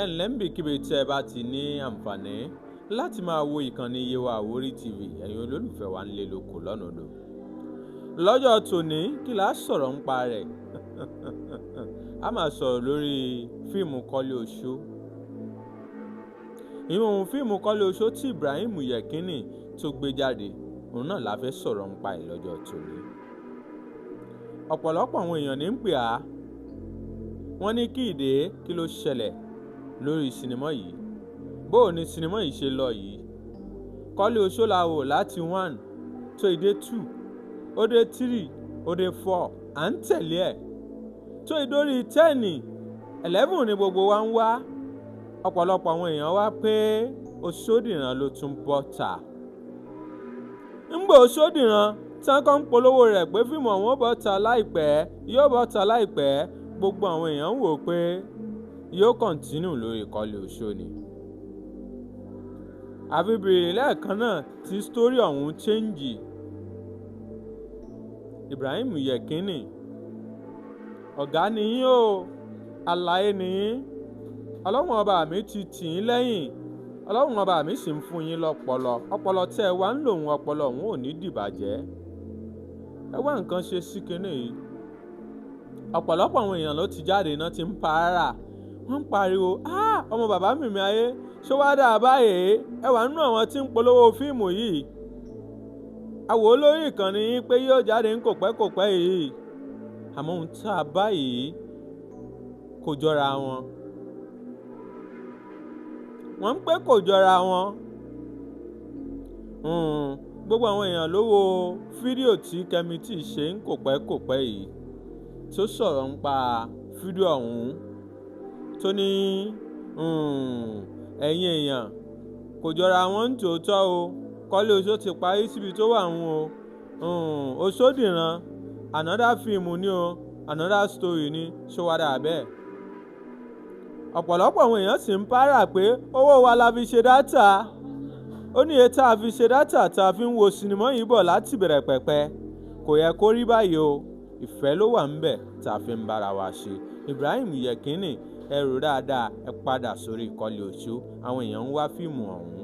ẹ ǹlẹ́ níbikíbi tí ẹ bá ti ní àǹfààní láti máa wo ìkànnì Yewa Àwórì TV, ẹ̀yin olólùfẹ́ wa nílé lóko lọ́nà odò. Lọ́jọ́ tòní kí la sọ̀rọ̀ nípa rẹ̀? A máa sọ̀rọ̀ lórí fíìmù Kọ́lé Oṣó. Ìhun fíìmù Kọ́lé Oṣó tí Ibrahim Yekini tó gbé jáde, òun náà la fẹ́ sọ̀rọ̀ nípa ẹ̀ lọ́jọ́ tòní. Ọ̀pọ̀lọpọ̀ àwọn èèyàn ní ń pè á, wọ́n ní kí ìdè kí ló ṣẹlẹ̀ lórí sinimá yìí. Bóò ni sinimá yìí ṣe lọ yìí? Kọ́lé Oṣó la wò láti 1 tó ìdè 2, ó dé 3, ó dé 4, à ń tẹ̀lé ẹ̀. Tó ìdórí 10, 11 ni gbogbo wa ń wá. Ọ̀pọ̀lọpọ̀ àwọn èèyàn wá pé Oṣódìran ló tún bọ́ta. Ńgbà Oṣódìran tí wọ́n kàn ń polówó rẹ̀ pé fíìmù ọ̀hún ó bọ́ta láìpẹ́, yóò bọ́ta láìpẹ́, gbogbo àwọn èèyàn ń wò pé yóò kọ̀ntínù lórí Kọ́lé Oṣó ni. Àfi bèrè lẹ́ẹ̀kan náà tí sítórì ọ̀hún chẹ́ǹjì. Ibrahim Yekini, ọ̀gá nìyín o, àlàyé nìyín. Ọlọ́run ọba mi ti tì í lẹ́yìn, Ọlọ́run ọba mi sì ń fún yín lọ́pọlọ. Ọpọlọ tẹ́ ẹ wá ń lòun ọpọlọ òun ò ní dìbàjẹ́. Ẹ wá nǹkan ṣe sí kinní yìí. Ọ̀pọ̀lọpọ̀ àwọn èèyàn ló ti jáde náà ti ń para. Wọ́n ń pariwo, ọmọ bàbá Mìmí Ayé ṣó wá dà báyìí? Ẹ wà nínú àwọn tí ń polówó fíìmù yìí. Àwò lórí ìkànnì yín pé yóò jáde ní kòpẹ́kòpẹ́ yìí. Àmọ́ ohun tá a bá yìí kò jọra wọn. Wọ́n ń pé kò jọra wọn. Gbogbo àwọn èèyàn ló wo fídíò tí Kẹ́mítì ṣe ń kòpẹ́kòpẹ́ yìí, tó sọ̀rọ̀ nípa fídíò ọ̀hún, tó ní ẹ̀yin èèyàn kò jọra wọn ní tòótọ́ o. Kọ́lé Oṣó ti parí síbi tó wà ń o. Oṣódìran another film ni o, another story ni, ṣó wá dà bẹ́ẹ̀. Ọ̀pọ̀lọpọ̀ àwọn èèyàn sì ń para pé owó wa la fi ṣe dátà. Ó ní iye tá a fi ṣe dátà tá a fi ń wo sinimá yìí bọ̀ láti bẹ̀rẹ̀ pẹ̀pẹ̀. Kò yẹ kó rí báyìí o. Ìfẹ́ ló wà ńbẹ̀ tá a fi ń bára wa ṣe. Ibrahim Yekini, ẹ rò dáadáa, ẹ padà sórí Kọ́lé Oṣó. Àwọn èèyàn ń wá fíìmù ọ̀hún.